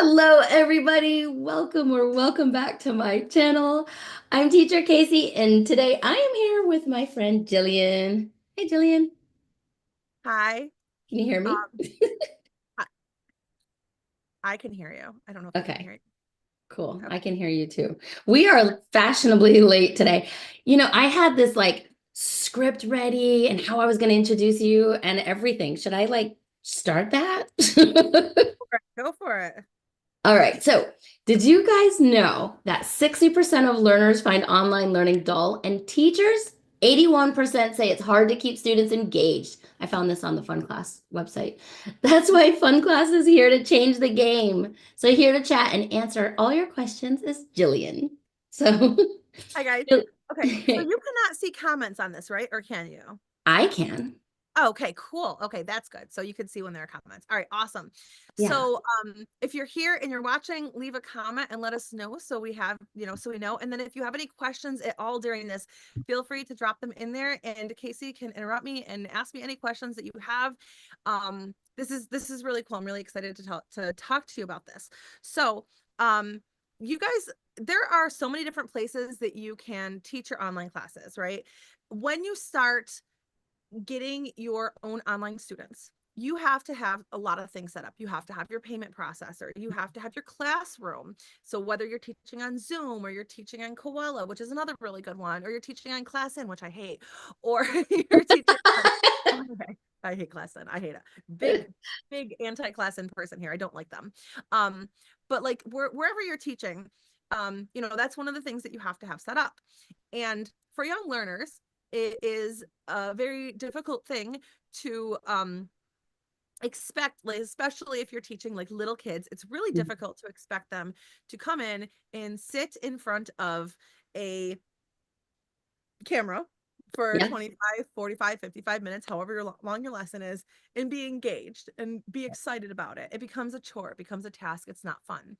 Hello, everybody. Welcome or welcome back to my channel. I'm Teacher Casey, and today I am here with my friend Jillian. Hey, Jillian. Hi. Can you hear me? Um, I, I can hear you. I don't know if you can Okay, hear me. cool. Okay. I can hear you too. We are fashionably late today. I had this script ready and how I was going to introduce you and everything. Should I start that? Go for it. All right. So, did you guys know that 60% of learners find online learning dull and teachers, 81% say it's hard to keep students engaged? I found this on the Funclass website. That's why Funclass is here to change the game. So, here to chat and answer all your questions is Jillian. So, Hi, guys. Okay. So you cannot see comments on this, right? Or can you? I can. Oh, okay, cool. Okay, that's good. So you can see when there are comments. All right, awesome. Yeah. So if you're here and you're watching, leave a comment and let us know so we have, so we know. And then if you have any questions at all during this, feel free to drop them in there and Casey can interrupt me and ask me any questions that you have. This is really cool. I'm really excited to talk to you about this. So you guys, there are so many different places that you can teach your online classes, right? When you start getting your own online students, you have to have a lot of things set up. You have to have your payment processor. You have to have your classroom. So whether you're teaching on Zoom or you're teaching on Koala, which is another really good one, or you're teaching on ClassN, which I hate, or you're teaching on, okay, I hate ClassN. I hate it. Big anti-ClassN person here. I don't like them. But like wherever you're teaching, that's one of the things that you have to have set up. And for young learners, it is a very difficult thing to expect, like, especially if you're teaching like little kids. It's really difficult to expect them to come in and sit in front of a camera for Yeah. 25, 45, 55 minutes, however long your lesson is, and be engaged and be excited about it. It becomes a chore, it becomes a task. It's not fun.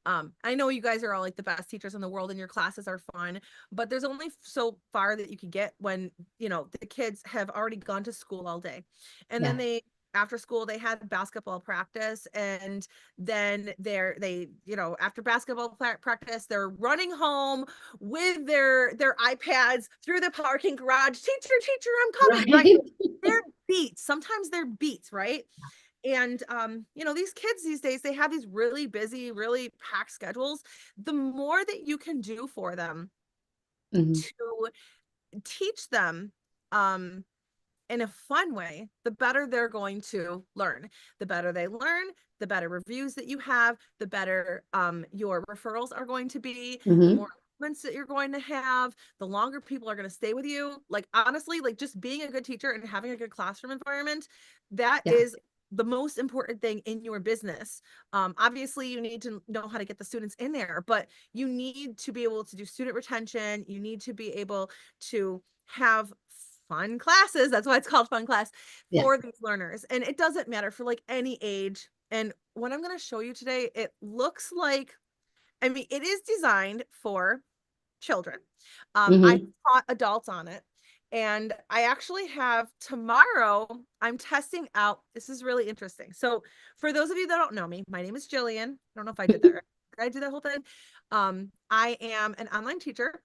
I know you guys are all like the best teachers in the world and your classes are fun, but there's only so far that you can get when, the kids have already gone to school all day. And then Yeah. after school, they had basketball practice. And then after basketball practice, they're running home with their iPads through the parking garage. Teacher, I'm coming, right? Right. They're beats. Sometimes they're beats, right? And these kids these days, they have these really busy, really packed schedules. The more that you can do for them Mhm. to teach them um in a fun way, the better they're going to learn. The better they learn, the better reviews that you have, the better your referrals are going to be, the Mhm. more moments that you're going to have, the longer people are going to stay with you. Like, honestly, like, just being a good teacher and having a good classroom environment, that Yeah. is the most important thing in your business. Obviously, you need to know how to get the students in there, but you need to be able to do student retention. You need to be able to have fun classes. That's why it's called Funclass, Yeah. for these learners. And it doesn't matter for like any age. And what I'm going to show you today, it looks like, I mean, it is designed for children. I Mhm. taught adults on it. And I actually have tomorrow, I'm testing out. This is really interesting. So, for those of you that don't know me, my name is Jillian. I don't know if I did that. Did I do that whole thing? I am an online teacher,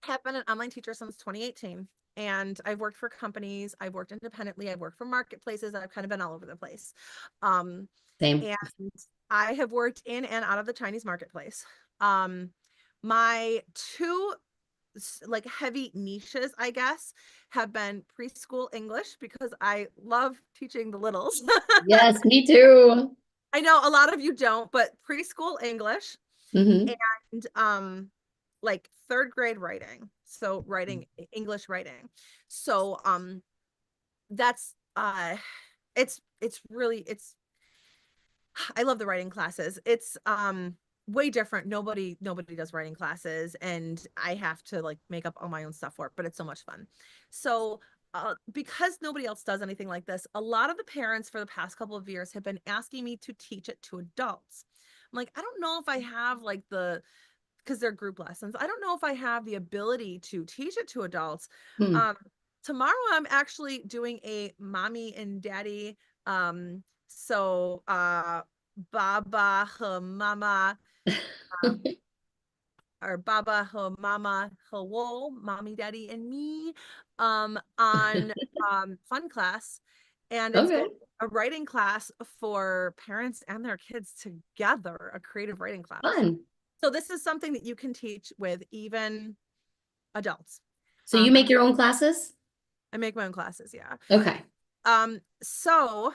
have been an online teacher since 2018. And I've worked for companies, I've worked independently, I've worked for marketplaces, I've kind of been all over the place. Um, Same. and I have worked in and out of the Chinese marketplace. My two like heavy niches, I guess, have been preschool English because I love teaching the littles. Yes, me too. I know a lot of you don't, but preschool English Hmm. and like third grade writing. So writing, English writing. So that's it's really, I love the writing classes. It's way different. Nobody does writing classes and I have to like make up all my own stuff for it, but it's so much fun. So because nobody else does anything like this, a lot of the parents for the past couple of years have been asking me to teach it to adults. I'm like, I don't know if I have like because they're group lessons. I don't know if I have the ability to teach it to adults. Hmm. Um, Tomorrow I'm actually doing a mommy and daddy. So Baba, her mama, um, or Baba, her mama, hello, mommy, daddy, and me, on Funclass, and it's going Okay. to be a writing class for parents and their kids together, a creative writing class. Fun. So this is something that you can teach with even adults. So you I make your own classes? make my own classes, yeah. Okay. So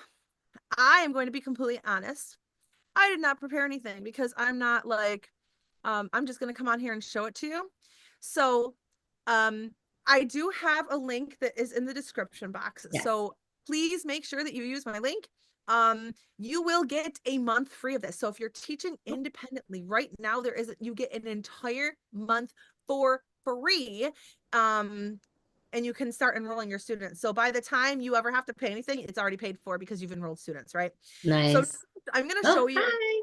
I am going to be completely honest. I did not prepare anything because I'm not like, I'm just going to come on here and show it to you. So, um, I do have a link that is in the description box. Yes. So please make sure that you use my link. You will get a month free of this. So if you're teaching independently right now, you get an entire month for free. And you can start enrolling your students. So by the time you ever have to pay anything, it's already paid for because you've enrolled students, right? So Nice. I'm going to Oh, show you, hi.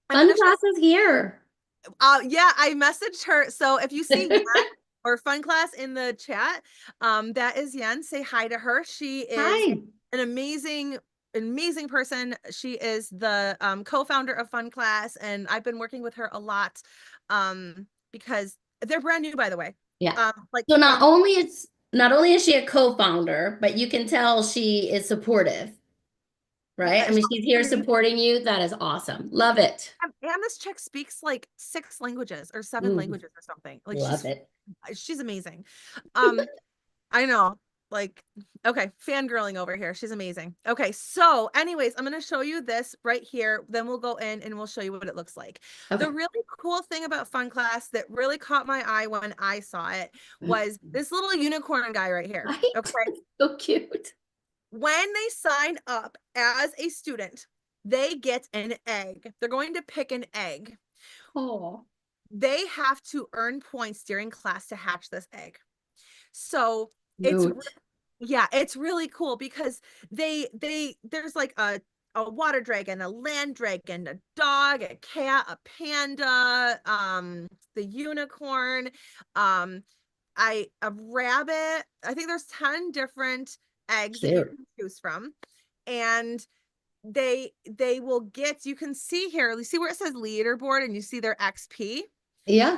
I'm going Fun to show classes here. yeah, I messaged her. So if you see Yen or Fun Class in the chat, that is Yen. Say hi to her. She is Hi. an amazing person. She is the co-founder of Fun Class, and I've been working with her a lot because they're brand new, by the way. Yeah. Like So from not only is she a co-founder, but you can tell she is supportive, right? I mean, she's here amazing. supporting you. That is awesome. Love it. And this chick speaks like 6 languages or 7 Mm, languages or something. Like love it. she's amazing. Um, I know. Like, okay, fangirling over here. She's amazing. Okay, so anyways, I'm going to show you this right here. Then we'll go in and we'll show you what it looks like. The Okay. really cool thing about Fun Class that really caught my eye when I saw it was this little unicorn guy right here. Right? Okay. So cute. When they sign up as a student, they get an egg. They're going to pick an egg. Oh, They have to earn points during class to hatch this egg. So it's cute. yeah, it's really cool because there's like a water dragon, a land dragon, a dog, a cat, a panda, the unicorn, um, a rabbit. I think there's 10 different eggs that you Cute. can choose from. And they will get, you can see here, you see where it says leaderboard and you see their XP Yeah.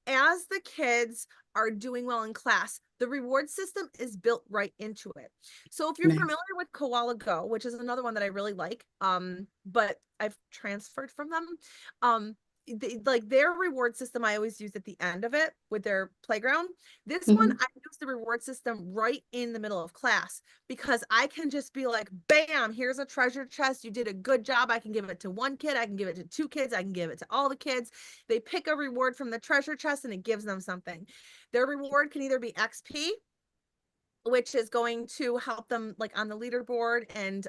as the kids are doing well in class, the reward system is built right into it. So if you're Nice. familiar with Koala Go, which is another one that I really like, but I've transferred from them, like their reward system I always use at the end of it with their playground. This one Mhm. I use the reward system right in the middle of class because I can just be like, bam, here's a treasure chest, you did a good job. I can give it to one kid, I can give it to 2 kids, I can give it to all the kids. They pick a reward from the treasure chest and it gives them something. Their reward can either be XP, which is going to help them like on the leaderboard and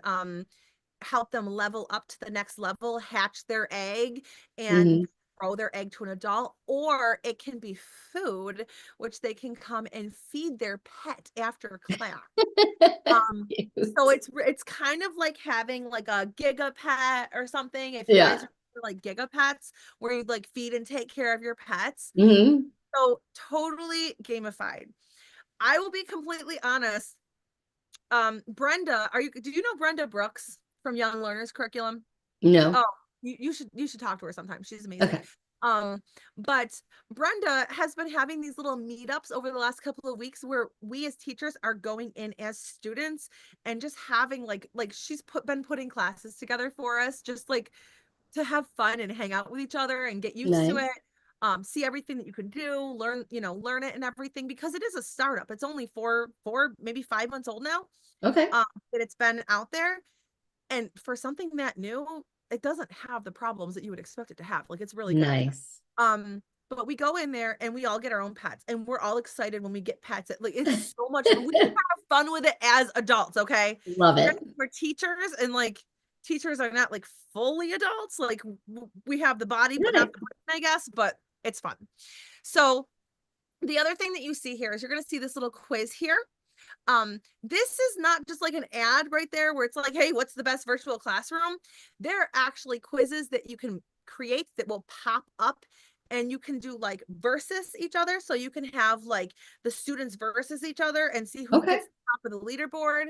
help them level up to the next level, hatch their egg, and Mhm. grow their egg to an adult, or it can be food, which they can come and feed their pet after class. So Cute. it's kind of like having like a giga pet or something. If you guys Yeah. are like giga pets, where you like feed and take care of your pets. Hmm. So totally gamified. I will be completely honest. Brenda, do you know Brenda Brooks from Young Learners Curriculum? No. Oh, you should talk to her sometime. She's amazing. Okay. But Brenda has been having these little meetups over the last couple of weeks where we as teachers are going in as students and just having like she's been putting classes together for us, just like to have fun and hang out with each other and get used to Nice. it. See everything that you can do, learn it and everything because it is a startup. It's only maybe 5 months old now. Okay. That it's been out there. And for something that new, it doesn't have the problems that you would expect it to have. Like it's really good. Nice. But we go in there and we all get our own pets and we're all excited when we get pets. Like it's so much fun. We have fun with it as adults, okay? Love it. We're teachers and like teachers are not like fully adults. Like we have the body, but not Nice. the brain, I guess, but it's fun. So the other thing that you see here is you're going to see this little quiz here. This is not just like an ad right there where it's like, hey, what's the best virtual classroom? There are actually quizzes that you can create that will pop up and you can do like versus each other. So you can have like the students versus each other and see who Okay. gets top of the leaderboard.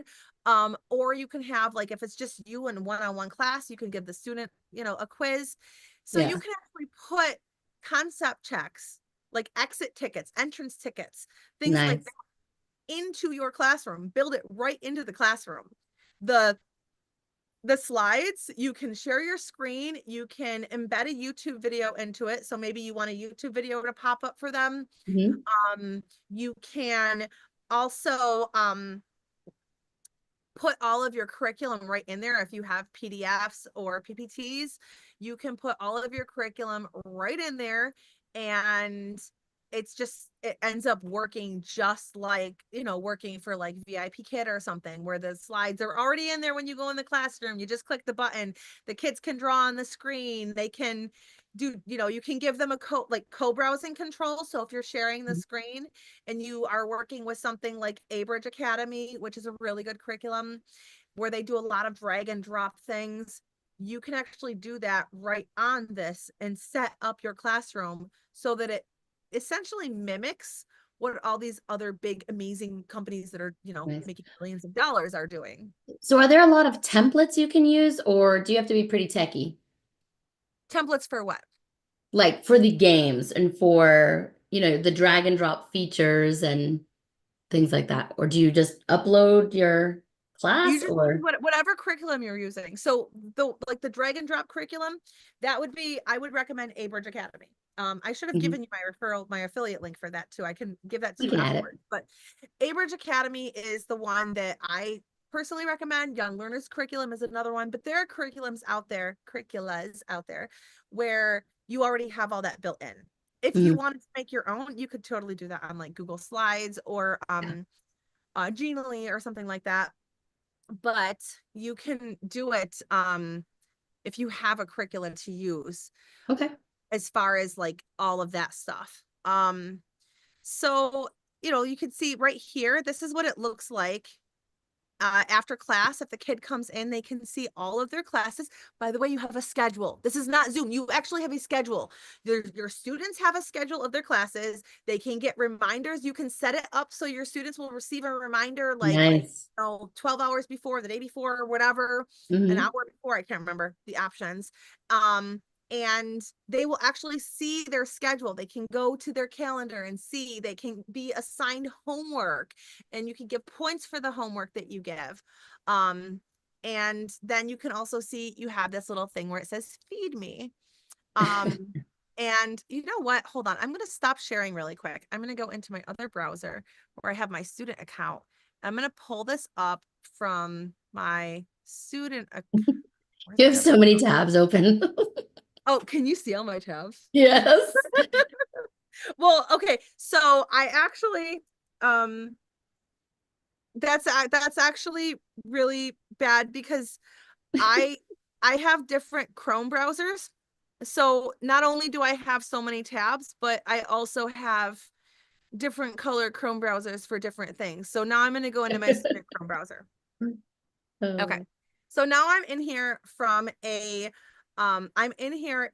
Or you can have like, if it's just you in one-on-one class, you can give the student, a quiz. So you Yeah. can actually put concept checks, like exit tickets, entrance tickets, things like Nice. that into your classroom, build it right into the classroom. The the slides, you can share your screen, you can embed a YouTube video into it. So maybe you want a YouTube video to pop up for them. Mhm. You can also put all of your curriculum right in there. If you have PDFs or PPTs, you can put all of your curriculum right in there, and it ends up working just like, working for like VIP Kid or something, where the slides are already in there when you go in the classroom. You just click the button, the kids can draw on the screen, they can do, you can give them a co-browsing control. So if you're sharing the screen and you are working with something like Abridge Academy, which is a really good curriculum where they do a lot of drag and drop things, you can actually do that right on this and set up your classroom so that it essentially mimics what all these other big, amazing companies that are, Nice. making billions of dollars are doing. So are there a lot of templates you can use, or do you have to be pretty techy? Templates for what? Like for the games and for, the drag and drop features and things like that? Or do you just upload your You class just use or? whatever curriculum you're using. So the drag and drop curriculum, I would recommend Abridge Academy. I should have Mhm. given you my affiliate link for that too. I can give that to We you can add it. afterwards. But Abridge Academy is the one that I personally recommend. Young Learners Curriculum is another one, but there are curriculas out there where you already have all that built in. If you Mhm. wanted to make your own, you could totally do that on like Google Slides or Yeah. Genially or something like that. But you can do it if you have a curriculum to use Okay. as far as like all of that stuff. So you can see right here, this is what it looks like after class. If the kid comes in, they can see all of their classes. By the way, you have a schedule. This is not Zoom. You actually have a schedule. Your students have a schedule of their classes. They can get reminders. You can set it up so your students will receive a reminder like, Nice. 12 hours before, the day before, or whatever, an Hmm. hour before. I can't remember the options. And they will actually see their schedule. They can go to their calendar and see, they can be assigned homework, and you can give points for the homework that you give. And then you can also see you have this little thing where it says feed me. Um, and you know what? Hold on. I'm going to stop sharing really quick. I'm going to go into my other browser where I have my student account. I'm going to pull this up from my student. Where's You have my other? so many tabs open. Oh, can you see all my tabs? Yes. Well, okay. So I actually, um, that's actually really bad because I I have different Chrome browsers. So not only do I have so many tabs, but I also have different color Chrome browsers for different things. So now I'm going to go into my student Chrome browser. Okay. Oh, So now I'm in here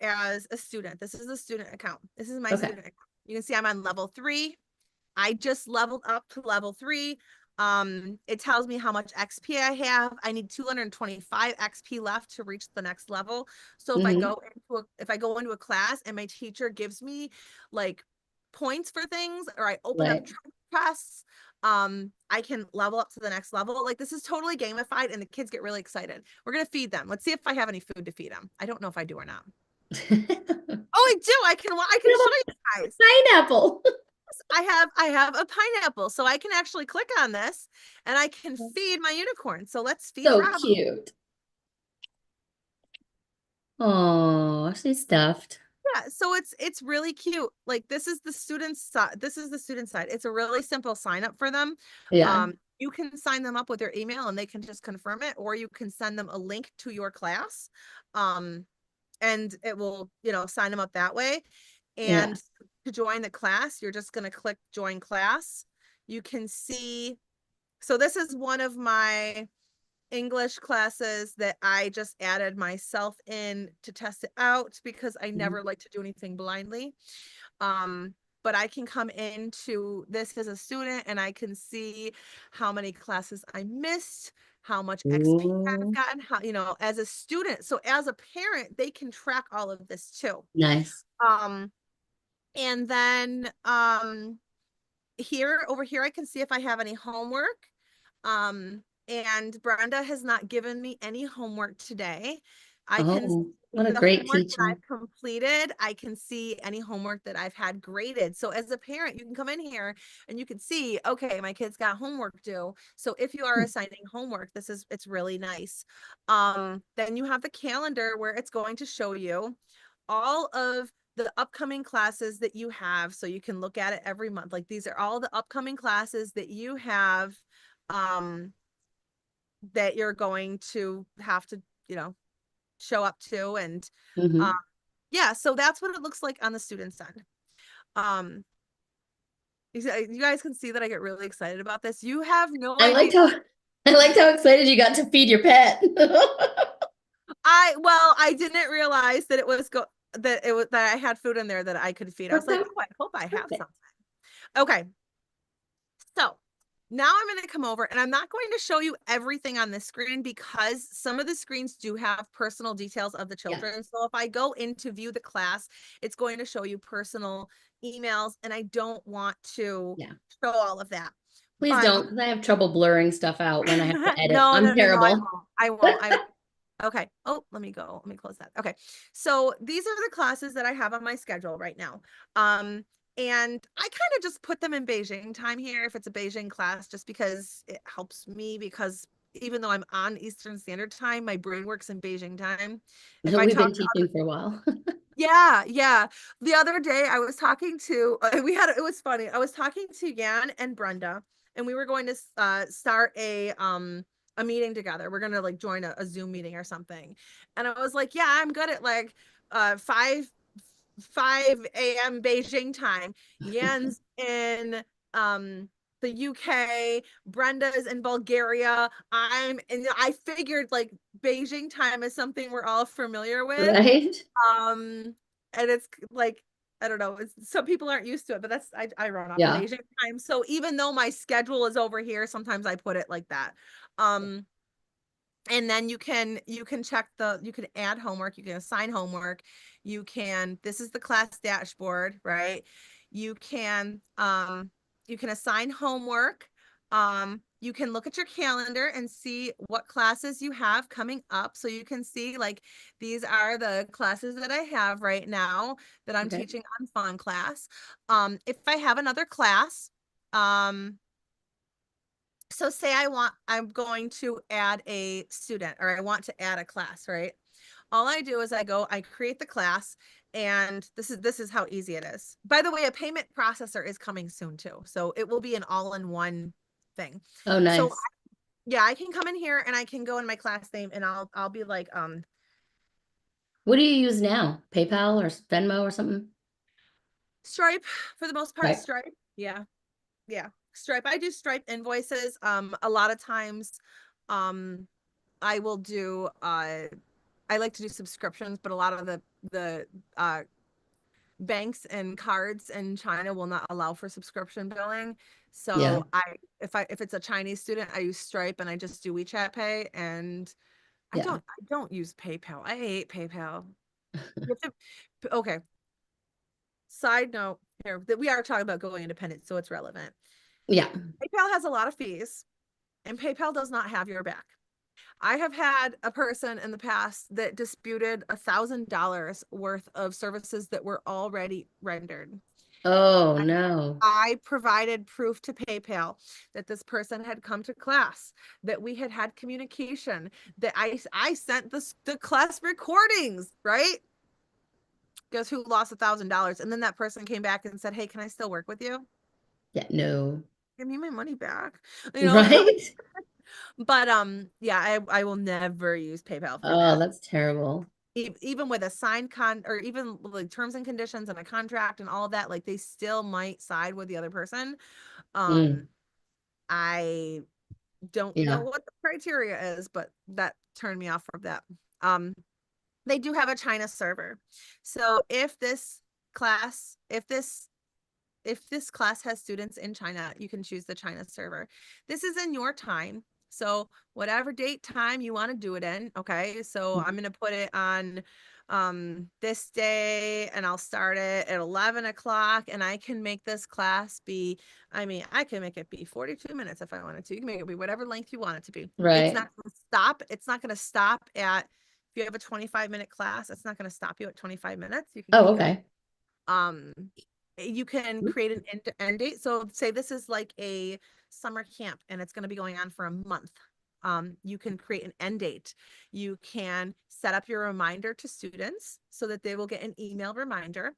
as a student. This is a student account. This is my okay. student account. You can see I'm on level 3. I just leveled up to level 3. It tells me how much XP I have. I need 225 XP left to reach the next level. So Hmm. if I go into a class and my teacher gives me like points for things, or I open up Right. tests, I can level up to the next level. Like, this is totally gamified and the kids get really excited. We're gonna feed them. Let's see if I have any food to feed them. I don't know if I do or not. You Oh, I do. I can show have you guys. a pineapple. I have a pineapple, so I can actually click on this and I can feed my unicorn. So let's feed So Bravo. cute. Oh, she's stuffed. Yeah, so it's really cute. Like, this is the student's side. This is the student side. It's a really simple sign up for them. Yeah. You can sign them up with their email and they can just confirm it, or you can send them a link to your class. Um, and it will, sign them up that way. Yeah. And to join the class, you're just going to click join class. You can see, so this is one of my English classes that I just added myself in to test it out because I Mhm. never like to do anything blindly. But I can come into this as a student and I can see how many classes I missed, how much XP I've Ooh, gotten, how, as a student. So as a parent, they can track all of this too. nice. Um, and then over here I can see if I have any homework. And Brenda has not given me any homework today. I can Oh, see what a the great homework that teacher. I've completed. I can see any homework that I've had graded. So as a parent, you can come in here and you can see, okay, my kids got homework due. So if you are assigning homework, it's really nice. Then you have the calendar where it's going to show you all of the upcoming classes that you have, so you can look at it every month. Like, these are all the upcoming classes that you have, um that you're going to have to, show up to. And um Hmm. yeah, so that's what it looks like on the student end. um you guys can see that I get really excited about this. You have no I idea. liked how I liked how excited you got to feed your pet. I didn't realize that that I had food in there that I could feed. I was Worked like, out oh, I hope I have perfect. something. Okay. So now I'm going to come over and I'm not going to show you everything on this screen because some of the screens do have personal details of the Yeah, children. So if I go in to view the class, it's going to show you personal emails, and I don't want to yeah. show all of that. Please But don't, because I have trouble blurring stuff out when I have to edit. no, I'm no, no, no, I terrible. won't. I won't. I Okay. Oh, let me go. Let me close that. Okay. So these are the classes that I have on my schedule right now. And I kind of just put them in Beijing time here if it's a Beijing class, just because it helps me, because even though I'm on Eastern Standard Time, my brain works in Beijing time. If I We've talk been teaching for a while. Yeah, yeah. The other day I was talking to it was funny. I was talking to Yan and Brenda, and we were going to start a meeting together. We're going to like join a Zoom meeting or something. And I was like, "Yeah, I'm good at like 5 a.m. Beijing time." Yan's in the UK, Brenda's in Bulgaria. I figured like Beijing time is something we're all familiar with. Right? And it's like, I don't know, some people aren't used to it, but I run off of Yeah. Asian time. So even though my schedule is over here, sometimes I put it like that. Um, and then you can you can add homework, you can assign homework, this is the class dashboard, right? You can assign homework. You can look at your calendar and see what classes you have coming up, so you can see like, these are the classes that I have right now that I'm Okay. teaching on Funclass. If I have another class, um so say I'm going to add a student, or I want to add a class, right? All I do is I create the class, and this is how easy it is. By the way, a payment processor is coming soon too. So it will be an all-in-one thing. Oh, So nice. yeah, I can come in here and I can go in my class name and I'll be like, What do you use now? PayPal or Venmo or something? Stripe, for the most part, Right. Stripe. Yeah. Yeah. Stripe. I do Stripe invoices. A lot of times, um, I will do I like to do subscriptions, but a lot of the banks and cards in China will not allow for subscription billing. Yeah. So if it's a Chinese student, I use Stripe and I just do WeChat Pay, and Yeah. I don't use PayPal. I hate PayPal. You have to- Okay. Side note here, that we are talking about going independent, so it's relevant. Yeah. PayPal has a lot of fees, and PayPal does not have your back. I have had a person in the past that disputed $1,000 worth of services that were already rendered. Oh, no. I provided proof to PayPal that this person had come to class, that we had had communication, that I sent the class recordings, right? Guess who lost $1,000? And then that person came back and said, "Hey, can I still work with you? Yeah, no. Give me my money back." You know, Right? but yeah, I will never use PayPal for Oh, that. that's terrible. Even with a signed or even like terms and conditions and a contract and all of that, like, they still might side with the other person. Um, Mm. I Don't know Yeah. what the criteria is, but that turned me off from that. Um, they do have a China server. So class, if this class has students in China, you can choose the China server. This is in your time. So whatever date time you want to do it in. Okay. So I'm going to put it on this day, and I'll start it at 11 o'clock, and I can make this class be, I mean, I can make it be 42 minutes if I wanted to. You can make it be whatever length you want it to be. It's Right. not going to stop. It's not going to stop at, if you have a 25-minute class, it's not going to stop you at 25 minutes. You can Oh, keep going. okay. um you can create an end date. So say this is like a summer camp and it's going to be going on for a month. You can create an end date. You can set up your reminder to students so that they will get an email reminder.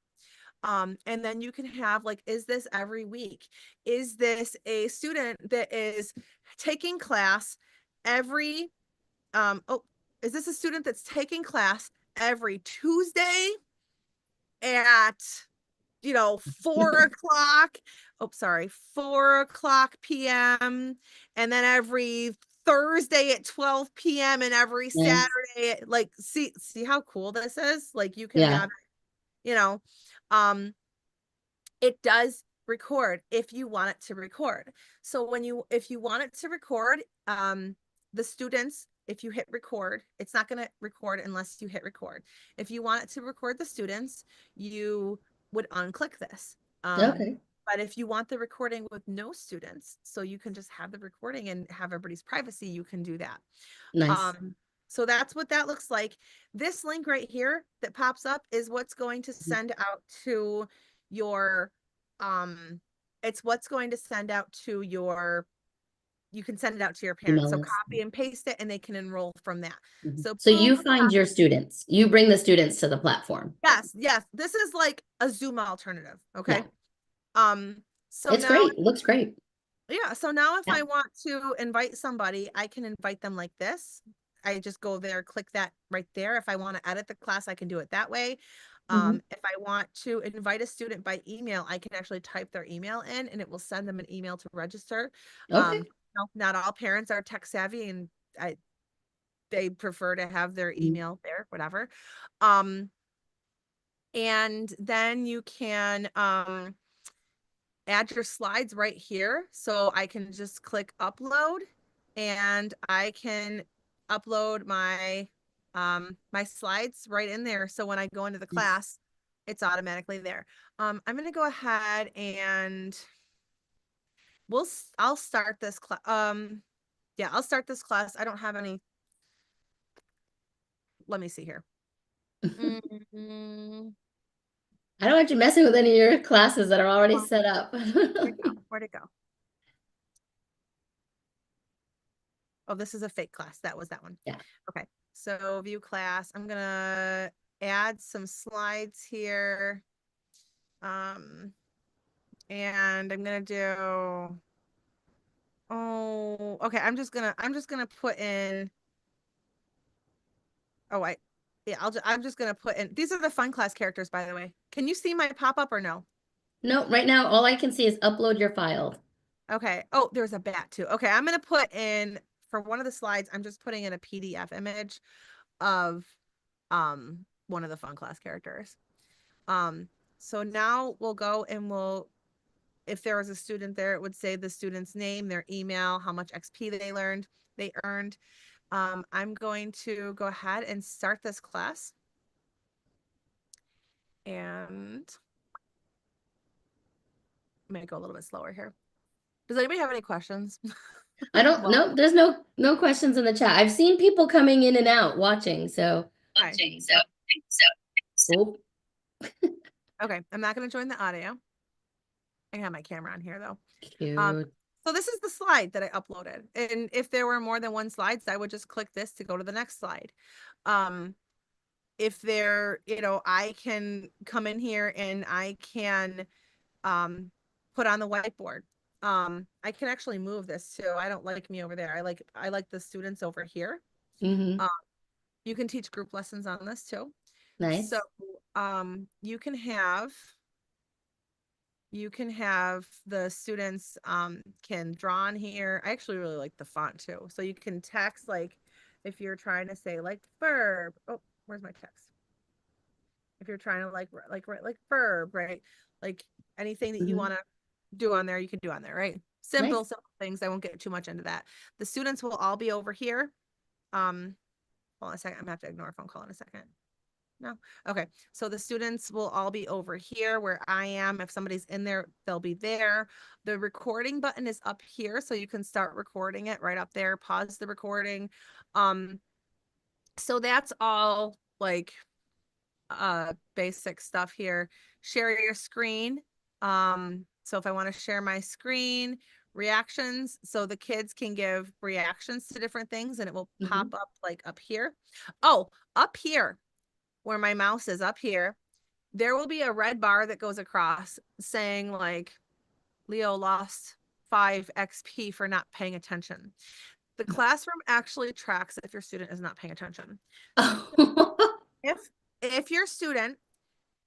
And then you can have like, is this every week? Is this a student that is taking class every oh, is this a student that's taking class every Tuesday at 4 o'clock? Oh, sorry, 4 o'clock p.m. And then every Thursday at 12 p.m. and every Nice. Saturday like, see how cool this is? Like you can Yeah. have, you know, um, it does record if you want it to record. So if you want it to record, the students, if you hit record, it's not going to record unless you hit record. If you want it to record the students, you would unclick this. Okay. But if you want the recording with no students, so you can just have the recording and have everybody's privacy, you can do that. Nice. Um, so that's what that looks like. This link right here that pops up is what's going to send out to your, um, it's what's going to send out to your, you can send it out to your parents. Email So list. copy and paste it and they can enroll from that. Mhm. So So boom, you find your students, you bring the students to the platform. yes, yes. This is like a Zoom alternative. Yeah. Okay. Um, so It's now great. It looks great. Yeah, so now if Yeah. I want to invite somebody, I can invite them like this. I just go there, click that right there. If I want to edit the class, I can do it that way. Mhm. If I want to invite a student by email, I can actually type their email in and it will send them an email to register. Okay. No, not all parents are tech savvy, and they prefer to have their Mhm. email there, whatever. Um, and then you can add your slides right here. So I can just click upload and I can upload my slides right in there. So when I go into the Nice. class, it's automatically there. I'm going to go ahead and I'll start this class. Yeah, I'll start this class. I don't have any. Let me see here. Mm-hmm. I don't want you messing with any of your classes that are already set up. Where'd it go? Where'd it go? Oh, this is a fake class. That was that one. Yeah. Okay. So view class. I'm gonna add some slides here. Um, and I'm gonna do, oh, okay. I'm just gonna put in, oh, yeah, I'm just gonna put in, these are the fun class characters, by the way. Can you see my pop-up or no? No, right now all I can see is upload your file. Okay. Oh, there's a bat too. Okay. I'm gonna put in, for one of the slides, I'm just putting in a PDF image of one of the fun class characters. So now we'll go and if there was a student there, it would say the student's name, their email, how much XP they earned. I'm going to go ahead and start this class. And I'm going to go a little bit slower here. Does anybody have any questions? I don't Well, no, there's no questions in the chat. I've seen people coming in and out watching, so okay. oh, Okay. I'm not going to join the audio. I have my camera on here though. cute. So this is the slide that I uploaded. And if there were more than one slides, I would just click this to go to the next slide. If I can come in here and I can put on the whiteboard. I can actually move this too. I don't like me over there. I like the students over here. Hmm. Um, you can teach group lessons on this too. So Nice. you can have you can have the students can draw on here. I actually really like the font too. So you can text, like if you're trying to say like verb. Oh, where's my text? If you're trying to write like verb, right? Like anything that you Mhm. want to do on there, you can do on there, right? Simple, Nice. simple things. I won't get too much into that. The students will all be over here. Hold on a second. I'm gonna have to ignore a phone call in a second. No. Okay. So the students will all be over here where I am. If somebody's in there, they'll be there. The recording button is up here, so you can start recording it right up there. Pause the recording. Um, so that's all like basic stuff here. Share your screen. So if I want to share my screen, reactions, so the kids can give reactions to different things and it will pop Mhm. up like up here. Oh, up here where my mouse is up here, there will be a red bar that goes across saying like Leo lost 5 XP for not paying attention. The classroom actually tracks if your student is not paying attention. So Oh. if if your student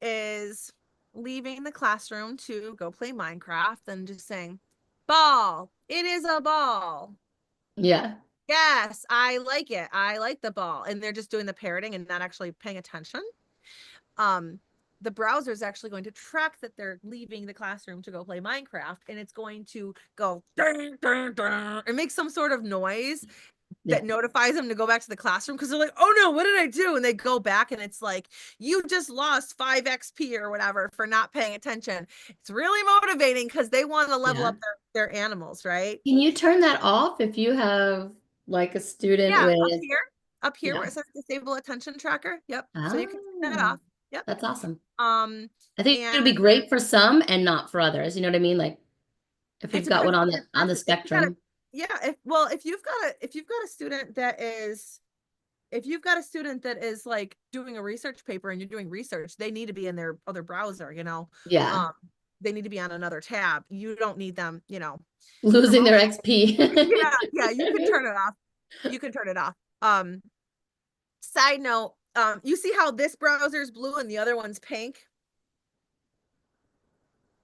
is leaving the classroom to go play Minecraft and just saying, ball, it is a ball. Yeah. Yes, I like it. I like the ball. And they're just doing the parroting and not actually paying attention. Um, the browser is actually going to track that they're leaving the classroom to go play Minecraft, and it's going to go dun, dun, dun, and make some sort of noise Yeah. that notifies them to go back to the classroom because they're like, oh no, what did I do? And they go back and it's like, you just lost 5 XP or whatever for not paying attention. It's really motivating because they want to level Yeah. up their animals, right? Can you turn that off if you have like a student Yeah, with, up here where yeah. it says disable attention tracker. Yep. So you can turn that Ah, off. Yep. that's awesome. Um, I think and it'll be great for some and not for others. You know what I mean? Like if it you've got one depends on on your the person. If you got a spectrum. yeah, if you've got a student that is if you've got a student that is like doing a research paper and you're doing research, they need to be in their other browser, you know. Yeah. Um, they need to be on another tab. You don't need them, from Losing all their XP. yeah, you can turn it off. You can turn it off. Side note, you see how this browser is blue and the other one's pink?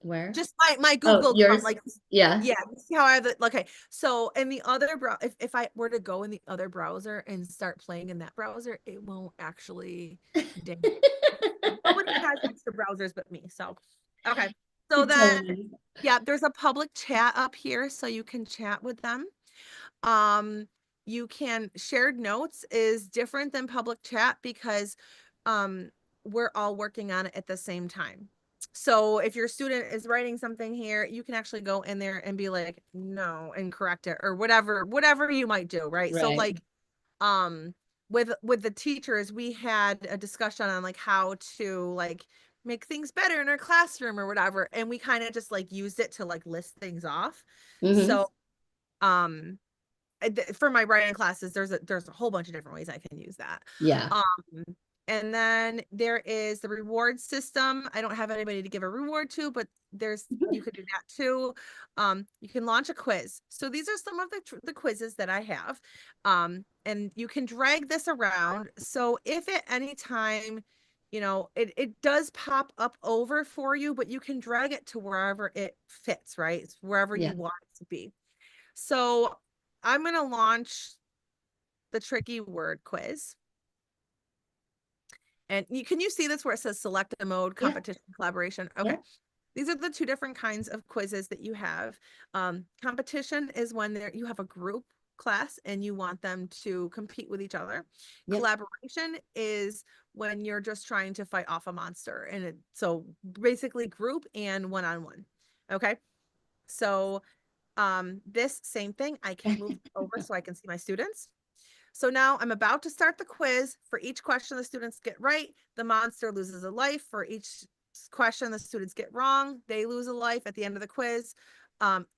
Where? Just my Oh, Google Chrome, yours. like Yeah. yeah, you see how I have it. Okay, so in the other if I were to go in the other browser and start playing in that browser, it won't actually ding. Nobody has extra browsers but me. So okay. So Keep then telling me. yeah, there's a public chat up here so you can chat with them. Um, you can shared notes is different than public chat because um we're all working on it at the same time. So if your student is writing something here, you can actually go in there and be like, no, and correct it or whatever you might do, right? So Right. like um with the teachers, we had a discussion on like how to like make things better in our classroom or whatever. And we kind of just like used it to like list things off. Hmm. So um for my writing classes, there's a whole bunch of different ways I can use that. Yeah. Um, and then there is the reward system. I don't have anybody to give a reward to, but you could do that too. You can launch a quiz. So these are some of the quizzes that I have. And you can drag this around. So if at any time, it does pop up over for you, but you can drag it to wherever it fits, right? It's wherever you Yeah. want it to be. So I'm going to launch the tricky word quiz. And can you see this where it says select a mode, Yeah. competition, collaboration? Okay. Yeah. These are the two different kinds of quizzes that you have. Competition is when you have a group class and you want them to compete with each other. Yep. Collaboration is when you're just trying to fight off a monster. And so basically group and one-on-one. Okay. So this same thing, I can move over so I can see my students. So now I'm about to start the quiz. For each question the students get right, the monster loses a life. For each question the students get wrong, they lose a life at the end of the quiz.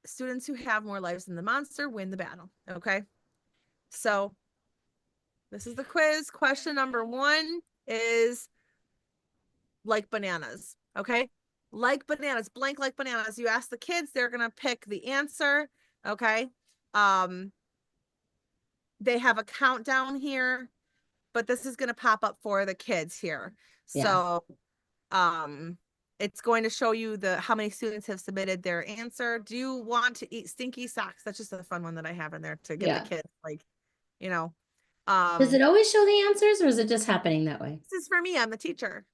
Students who have more lives than the monster win the battle. Okay. So this is the quiz. Question number 1 is like bananas. Okay. Like bananas, blank like bananas. You ask the kids, they're going to pick the answer. Okay. Um, they have a countdown here, but this is going to pop up for the kids here. Yeah. So, um, It's going to show you how many students have submitted their answer. Do you want to eat stinky socks? That's just a fun one that I have in there to get the Yeah. kids, like, you know. Does it always show the answers or is it just happening that way? This is for me. I'm the teacher.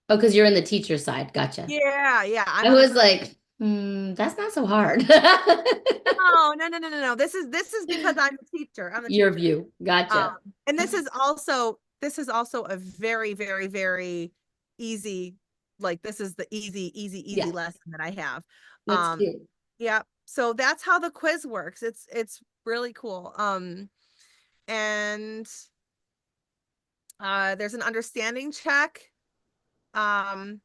Oh, because you're in the teacher side. Gotcha. Yeah, I'm I on the was like, that's not so hard. no. This is because I'm the teacher. I'm the Your teacher. view. Gotcha. And this is also a very, very, very easy, like this is the easy Yeah, lesson that I have. that's cute. Yeah. So that's how the quiz works. It's really cool. And there's an understanding check. Um,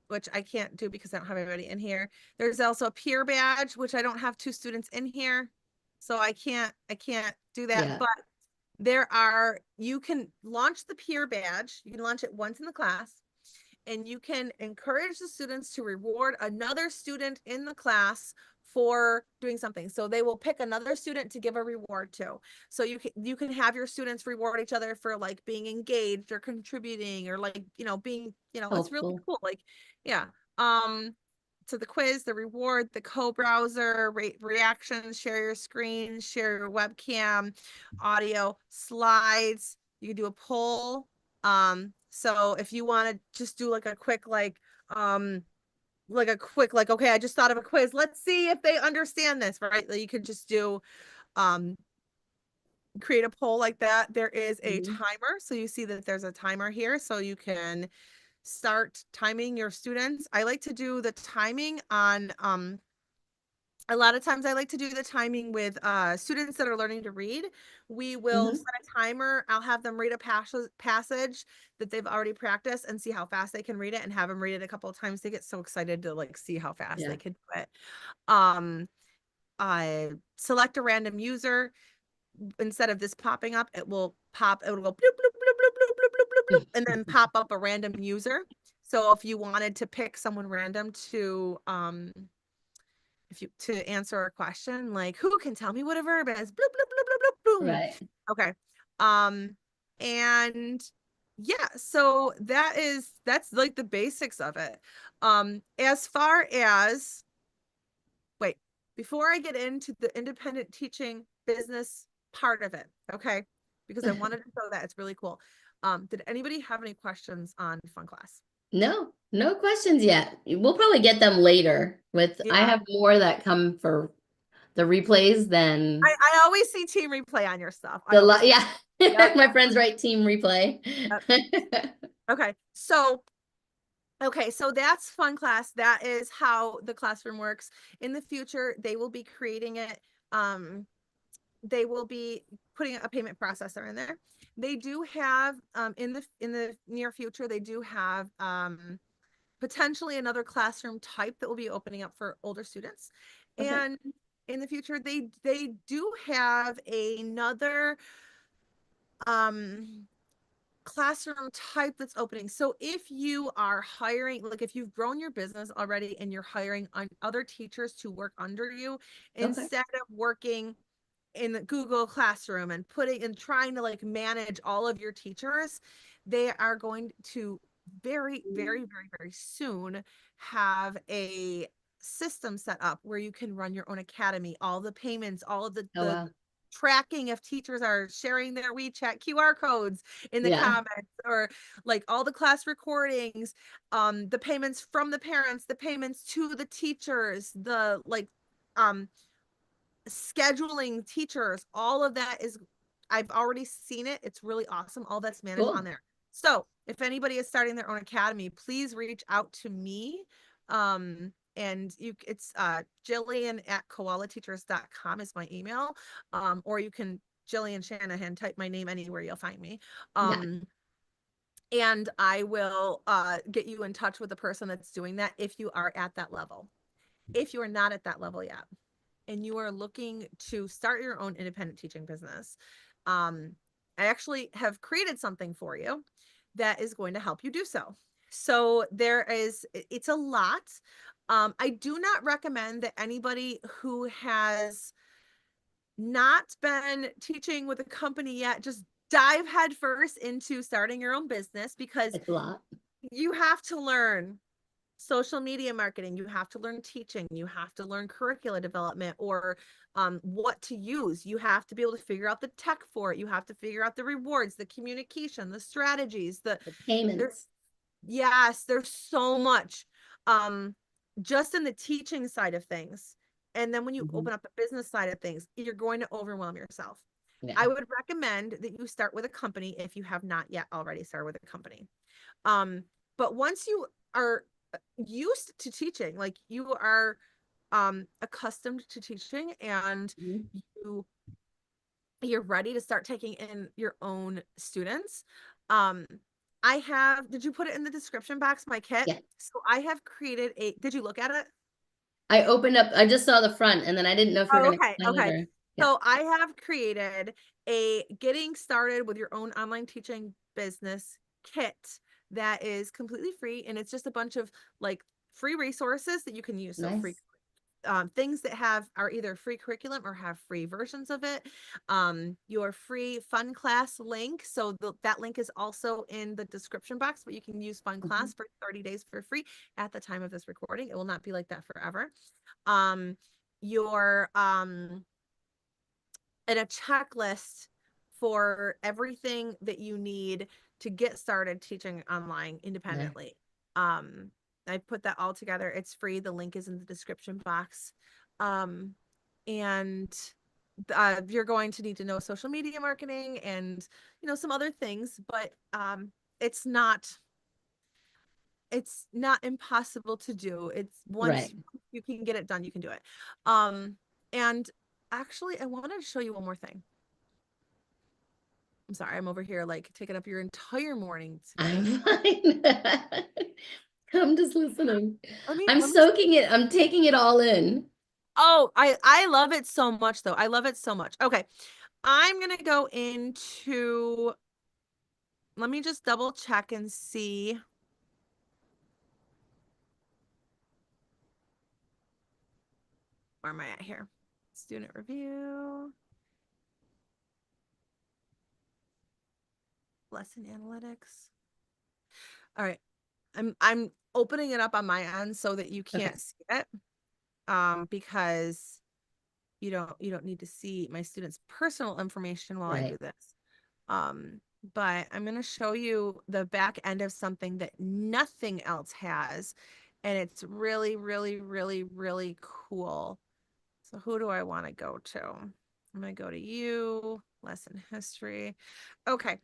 which I can't do because I don't have anybody in here. There's also a peer badge, which I don't have 2 students in here. So I can't do that. Yeah. But you can launch the peer badge. You can launch it once in the class, and you can encourage the students to reward another student in the class for doing something. So they will pick another student to give a reward to. So you can have your students reward each other for like being engaged or contributing or like, being, it's really Helpful. cool. Like, yeah. So the quiz, the reward, the co-browser, reactions, share your screen, share your webcam, audio, slides. You can do a poll. So if you want to just do like a quick, okay, I just thought of a quiz. Let's see if they understand this, right? You could just do, um, create a poll like that. There is a Mhm. timer. So you see that there's a timer here. So you can start timing your students. I like to do the timing on, a lot of times I like to do the timing with students that are learning to read. We will Mhm. set a timer. I'll have them read a passage that they've already practiced and see how fast they can read it, and have them read it a couple of times. They get so excited to like see how fast Yeah. they can do it. Um, I select a random user. Instead of this popping up, it will go bloop, bloop, bloop, bloop, bloop, bloop, bloop, bloop, bloop, and then pop up a random user. So if you wanted to pick someone random to answer a question, like who can tell me what a verb is, bloop, bloop, bloop, bloop, bloop, boom. Right. Okay. And yeah, so that's like the basics of it. As far as, wait, before I get into the independent teaching business part of it, okay, because I wanted to show that it's really cool. Did anybody have any questions on Funclass? No, no questions yet. We'll probably get them later I Yeah, have more that come for the replays than I always see team replay on your stuff. I always see. yeah. Yep. My friends write team replay. Yep. Okay. So that's Funclass. That is how the classroom works. In the future, they will be creating it. They will be putting a payment processor in there. They do have, in the near future, they do have potentially another classroom type that will be opening up for older students. Okay. And in the future, they do have another classroom type that's opening. So if you are hiring, like if you've grown your business already and you're hiring on other teachers to work under you, Okay. instead of working in the Google Classroom and trying to like manage all of your teachers, they are going to very, very, very, very soon have a system set up where you can run your own academy, all the payments, all of Oh the wow. tracking if teachers are sharing their WeChat QR codes in the Yeah. comments, or like all the class recordings, the payments from the parents, the payments to the teachers, the like um scheduling teachers, all of that is, I've already seen it. It's really awesome. All that's managed on Cool. there. So if anybody is starting their own academy, please reach out to me. And it's Jillian at koalateachers.com is my email. Or you can Jillian Shanahan, type my name anywhere, you'll find me. Yeah. And I will get you in touch with the person that's doing that if you are at that level. If you are not at that level yet, and you are looking to start your own independent teaching business, I actually have created something for you that is going to help you do so. So it's a lot. I do not recommend that anybody who has not been teaching with a company yet just dive headfirst into starting your own business, because It's a lot. you have to learn social media marketing, you have to learn teaching, you have to learn curricula development, or what to use. You have to be able to figure out the tech for it. You have to figure out the rewards, the communication, the strategies, The there's payments. yes, there's so much just in the teaching side of things. And then when you Mhm. open up the business side of things, you're going to overwhelm yourself. Yeah. I would recommend that you start with a company if you have not yet already started with a company. Um, but once you are used to teaching, like you are accustomed to teaching, and Mhm. you you're ready to start taking in your own students. Um, I have, did you put it in the description box, my kit? Yeah. So I have created did you look at it? I opened up, I just saw the front and then I didn't know if you were Oh, going to okay. explain it Okay. or, yeah. So I have created a getting started with your own online teaching business kit that is completely free. And it's just a bunch of like free resources that you can use. So free Nice. things that are either free curriculum or have free versions of it. Your free Funclass link. So that link is also in the description box, but you can use Mhm. Funclass for 30 days for free at the time of this recording. It will not be like that forever. Um, your and a checklist for everything that you need to get started teaching online Nice. independently. I put that all together. It's free. The link is in the description box. Um, and you're going to need to know social media marketing and some other things, but it's not it's not impossible to do. It's once Right. you can get it done, you can do it. And actually, I wanted to show you one more thing. I'm sorry, I'm over here like taking up your entire morning today. I'm fine. I'm just listening. Let me I'm let me soaking it. I'm taking it all in. Oh, I love it so much though. I love it so much. Okay. I'm going to go into let me just double check and see where am I at here? Student review, lesson analytics. All right. I'm opening it up on my end so that you Okay. can't see it. Because you don't need to see my students' personal information while I do Right. this. Um, but I'm going to show you the back end of something that nothing else has. And it's really, really, really, really cool. So who do I want to go to? I'm going to go to you, lesson history. Okay.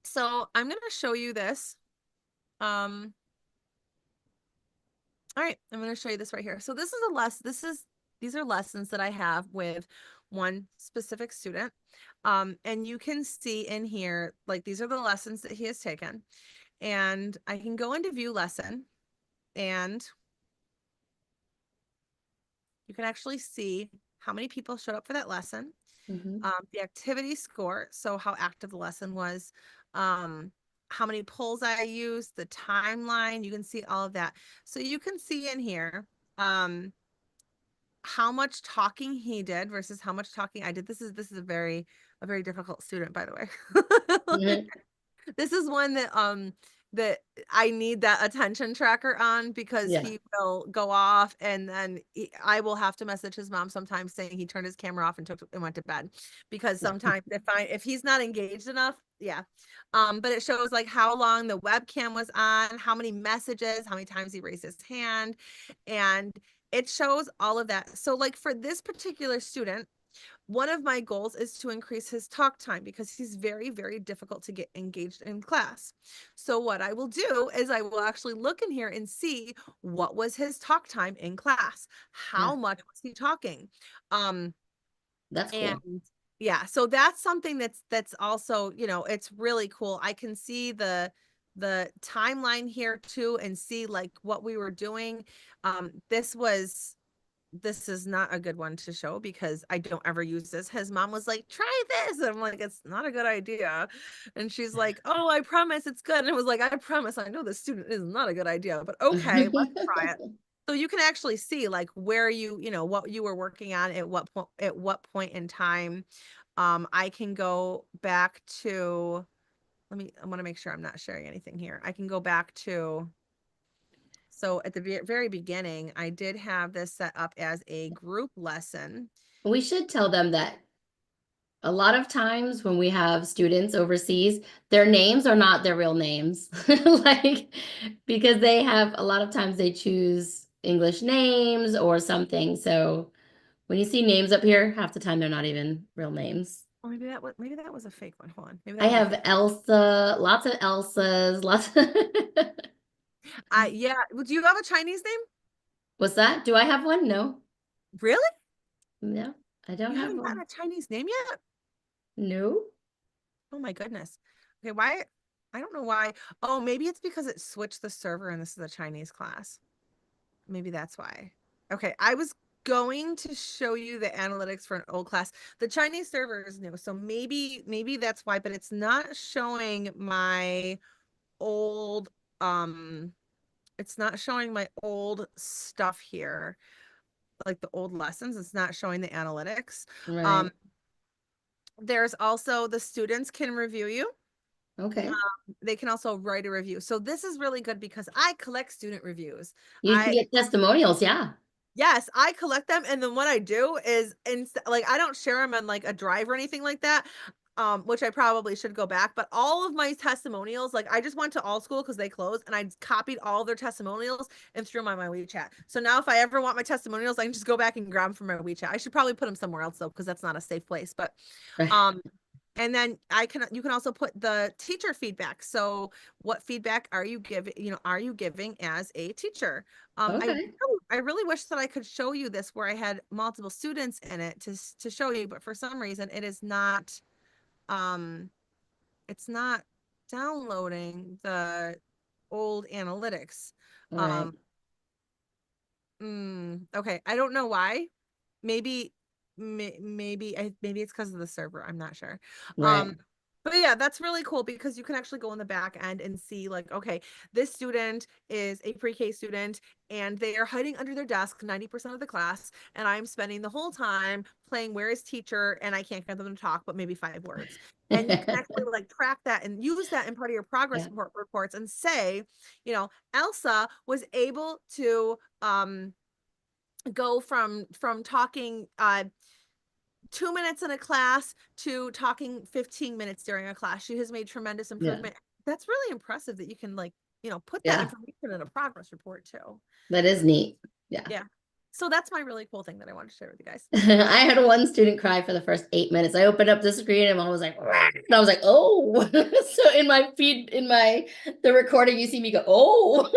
So I'm going to show you this. Um, all right, I'm going to show you this right here. So this is a lesson. These are lessons that I have with one specific student. And you can see in here, like these are the lessons that he has taken. And I can go into view lesson and you can actually see how many people showed up for that lesson, Hmm. the activity score, so how active the lesson was, um, how many polls I used, the timeline, you can see all of that. So you can see in here, how much talking he did versus how much talking I did. This is a very difficult student, by the way. Hmm. This is one that I need that attention tracker on because Yeah. he will go off and then I will have to message his mom sometimes saying he turned his camera off and took and went to bed because Yeah. sometimes if he's not engaged enough, yeah. But it shows like how long the webcam was on, how many messages, how many times he raised his hand, and it shows all of that. So like for this particular student, one of my goals is to increase his talk time because he's very, very difficult to get engaged in class. So what I will do is I will actually look in here and see what was his talk time in class. Yeah. How much was he talking? Um, That's and cool. yeah, so that's something that's also, it's really cool. I can see the timeline here too and see like what we were doing. This is not a good one to show because I don't ever use this. His mom was like, try this. And I'm like, it's not a good idea. And she's like, oh, I promise it's good. And it was like, I promise I know the student is not a good idea, but okay, let's try it. So you can actually see like where what you were working on at what point in time. I can go back to, I want to make sure I'm not sharing anything here. I can go back to So at the very beginning, I did have this set up as a group lesson. We should tell them that a lot of times when we have students overseas, their names are not their real names. Like, because they have a lot of times they choose English names or something. So when you see names up here, half the time they're not even real names. Or maybe that was a fake one. Hold on. Maybe that I was a have fake. Elsa, lots of Elsas, lots of Yeah. Do you have a Chinese name? What's that? Do I have one? No. Really? No, I don't You have haven't gotten one. a Chinese name yet? No. Oh my goodness. Okay, why? I don't know why. Oh, maybe it's because it switched the server and this is a Chinese class. Maybe that's why. Okay, I was going to show you the analytics for an old class. The Chinese server is new, so maybe that's why, but it's not showing my old it's not showing my old stuff here, like the old lessons. It's not showing the analytics. Um Right. there's also the students can review you. Okay. They can also write a review. So this is really good because I collect student reviews. You can I get testimonials, yeah. Yes, I collect them, and then what I do is like I don't share them on like a drive or anything like that. Which I probably should go back, but all of my testimonials, like I just went to All School because they closed, and I copied all their testimonials and threw them on my WeChat. So now, if I ever want my testimonials, I can just go back and grab them from my WeChat. I should probably put them somewhere else though, because that's not a safe place. But Right. um, and then you can also put the teacher feedback. So what feedback are you giving, are you giving as a teacher? Okay. I really wish that I could show you this where I had multiple students in it to show you, but for some reason it is not um it's not downloading the old analytics. All right. Um okay, I don't know why. Maybe maybe it's because of the server. I'm not sure. Right. Um, but yeah, that's really cool because you can actually go in the back end and see like, okay, this student is a pre-K student and they are hiding under their desk 90% of the class, and I'm spending the whole time playing Where is Teacher, and I can't get them to talk but maybe 5 words. And you can actually like track that and use that in part of your progress Yeah. reports and say, Elsa was able to go from talking 2 minutes in a class to talking 15 minutes during a class. She has made tremendous Yeah. improvement. That's really impressive that you can like, put that Yeah. information in a progress report too. That is neat. Yeah. Yeah. So that's my really cool thing that I wanted to share with you guys. I had one student cry for the first 8 minutes. I opened up the screen and mom was like, "Rah," and I was like, oh. So in my feed, the recording, you see me go, oh.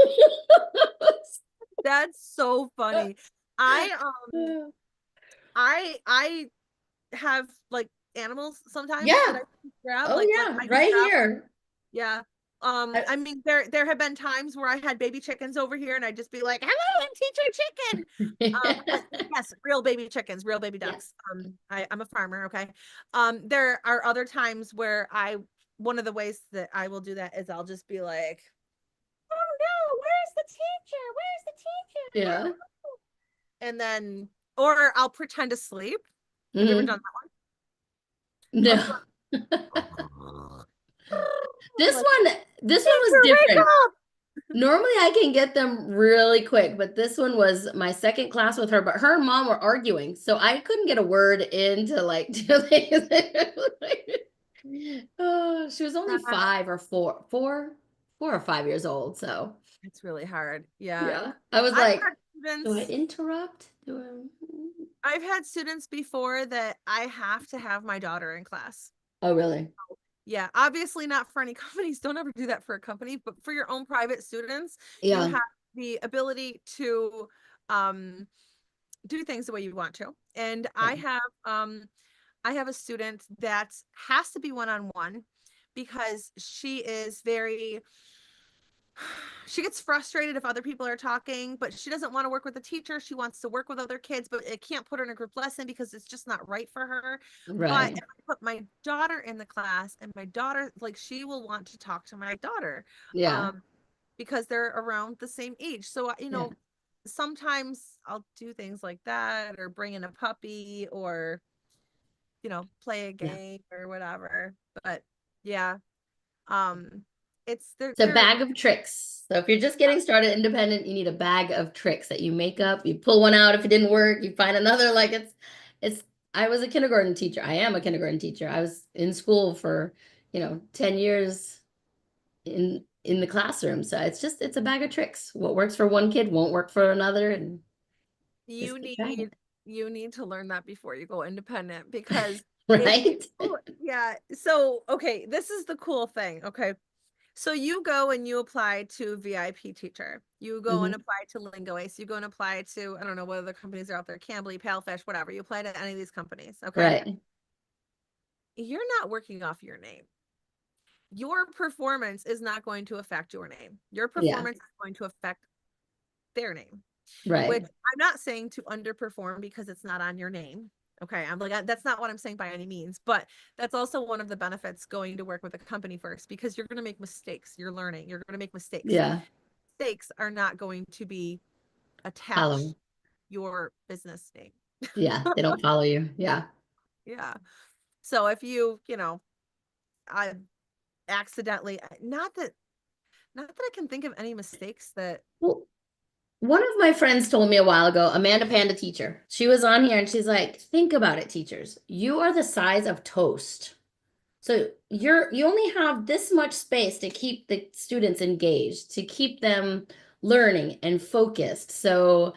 That's so funny. I I have like animals sometimes that Yeah. I grab Oh like yeah. I used Right to have. here. Yeah. I- I mean, there have been times where I had baby chickens over here, and I'd just be like, "Hello, I'm Teacher Chicken." But yes, real baby chickens, real baby Yeah. ducks. I'm a farmer. Okay. There are other times where one of the ways that I will do that is I'll just be like, "Oh no, where's the teacher? Where's the teacher?" Yeah. And then, or I'll pretend to sleep. Have you ever done Hmm. that one? I'll No. just This like, one, this one was "Teacher, wake different. up!" Normally I can get them really quick, but this one was my second class with her, but her and mom were arguing, so I couldn't get a word into like oh, she was only Uh, 4 or 5 years old, so It's really hard. Yeah. yeah. I was I've like, had do I students interrupt? Do I? I've had students before that I have to have my daughter in class. Oh, really? Yeah, obviously not for any companies. Don't ever do that for a company, but for your own private students, you Yeah. have the ability to um do things the way you want to. And Yeah. I have a student that has to be one-on-one because she gets frustrated if other people are talking, but she doesn't want to work with the teacher. She wants to work with other kids, but it can't put her in a group lesson because it's just not right for her. But Right. if I put my daughter in the class, and my daughter, like, she will want to talk to my daughter, Yeah. um, because they're around the same age. So, Yeah. sometimes I'll do things like that, or bring in a puppy, or, play a Yeah. game or whatever. But yeah. Um, It's a bag of tricks. So if you're just getting started independent, you need a bag of tricks that you make up. You pull one out if it didn't work, you find another. Like it's I was a kindergarten teacher. I am a kindergarten teacher. I was in school for, 10 years in the classroom. So it's a bag of tricks. What works for one kid won't work for another, and just You keep trying need it. you need to learn that before you go independent because if Right? you, yeah, so okay, this is the cool thing. Okay. So you go and you apply to VIP teacher. You go and Hmm. apply to Lingo Ace. You go and apply to, I don't know what other companies are out there, Cambly, Palefish, whatever. You apply to any of these companies. Okay. Right. You're not working off your name. Your performance is not going to affect your name. Your Yeah. performance is going to affect their name, which Right. I'm not saying to underperform because it's not on your name. Okay. I'm like, that's not what I'm saying by any means, but that's also one of the benefits going to work with a company first because you're going to make mistakes. You're learning, you're going to make mistakes. Yeah. Mistakes are not going to be Follow. attached your business name. Yeah. They don't follow you. Yeah. Yeah. So if I accidentally, not that I can think of any mistakes that. Well, one of my friends told me a while ago, Amanda Panda teacher, she was on here and she's like, think about it, teachers. You are the size of toast. So you only have this much space to keep the students engaged, to keep them learning and focused. So,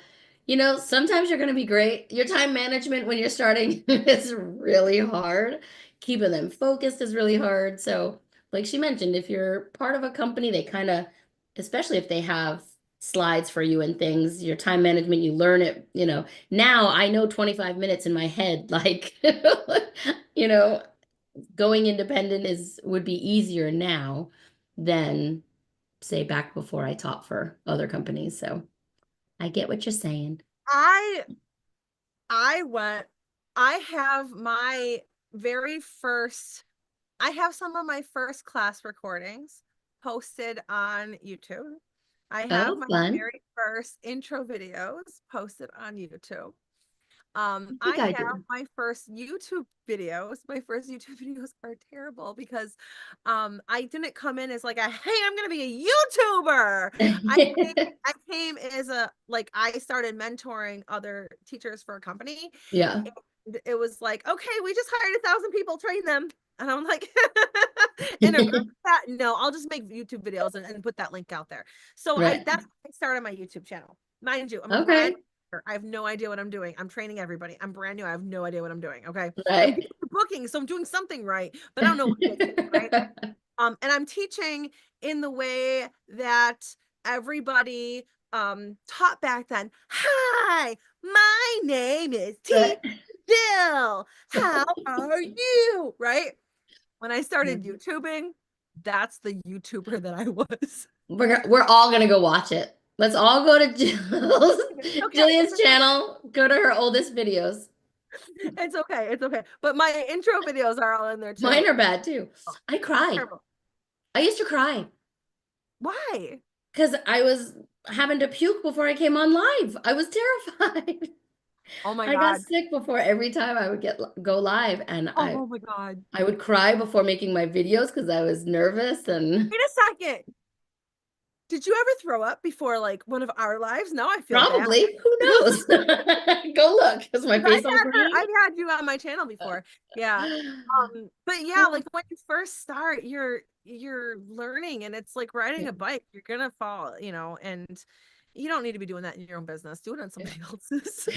sometimes you're going to be great. Your time management when you're starting is really hard. Keeping them focused is really hard. So, like she mentioned, if you're part of a company, they kind of, especially if they have slides for you and things, your time management, you learn it, now I know 25 minutes in my head, like, you know, going independent would be easier now than say back before I taught for other companies. So I get what you're saying. I I went I have my very first I have some of my first class recordings posted on YouTube. I have Oh, my fun. very first intro videos posted on YouTube. I I think I have do. my first YouTube videos. My first YouTube videos are terrible because I didn't come in as like a hey, I'm gonna be a YouTuber. I I came as a like I started mentoring other teachers for a company. Yeah. And it was like, okay, we just hired 1,000 people, train them. And I'm like, in a group chat, no, I'll just make YouTube videos and put that link out there. So Right. that's how I started my YouTube channel. Mind you, I'm a brand Okay. I have no idea what I'm doing. I'm training everybody. I'm brand new. I have no idea what I'm doing. Okay. But Right. people are booking, so I'm doing something right, but I don't know what it is, right? And I'm teaching in the way that everybody taught back then. Hi, my name is T. Right. Jill. How are you? Right? When I started YouTubing, that's the YouTuber that I was. We're all gonna go watch it. Let's all go to Okay, Jillian's channel, go to her oldest videos. it's okay, it's okay. But my intro videos are all in there too. Mine are bad too. Oh, I cried. terrible. I used to cry Why? because I was having to puke before I came on live. I was terrified. Oh my I got God. sick before every time I would go live, and I Oh my God. I would cry before making my videos because I was nervous and Wait a second. Did you ever throw up before like one of our lives? No, I feel bad. probably, who knows? Go look. Is my face all green? I've had you on my channel before. Yeah. But yeah, like when you first start, you're learning and it's like riding a bike. You're gonna fall, and you don't need to be doing that in your own business. Do it on somebody else's.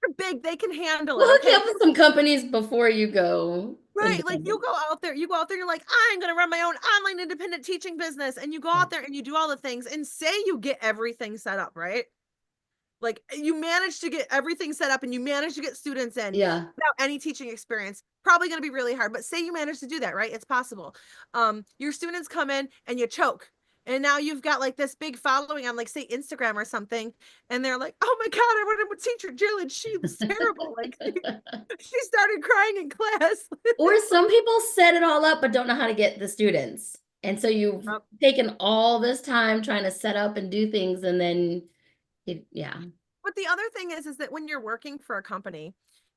They're big, they can handle We'll it. hook you Okay. up with some companies before you go Right. Like independent. you go out there, you're like, I'm gonna run my own online independent teaching business. And you go Yeah. out there and you do all the things and say you get everything set up, right? Like you manage to get everything set up and you manage to get students in Yeah. without any teaching experience. Probably going to be really hard, but say you manage to do that, right? It's possible. Your students come in and you choke. And now you've got like this big following on like say Instagram or something. And they're like, oh my God, I wanted with teacher Jillian. She was terrible. Like she started crying in class. Or some people set it all up but don't know how to get the students. And so you've taken all this time trying to set up and do things, and then yeah. But the other thing is that when you're working for a company,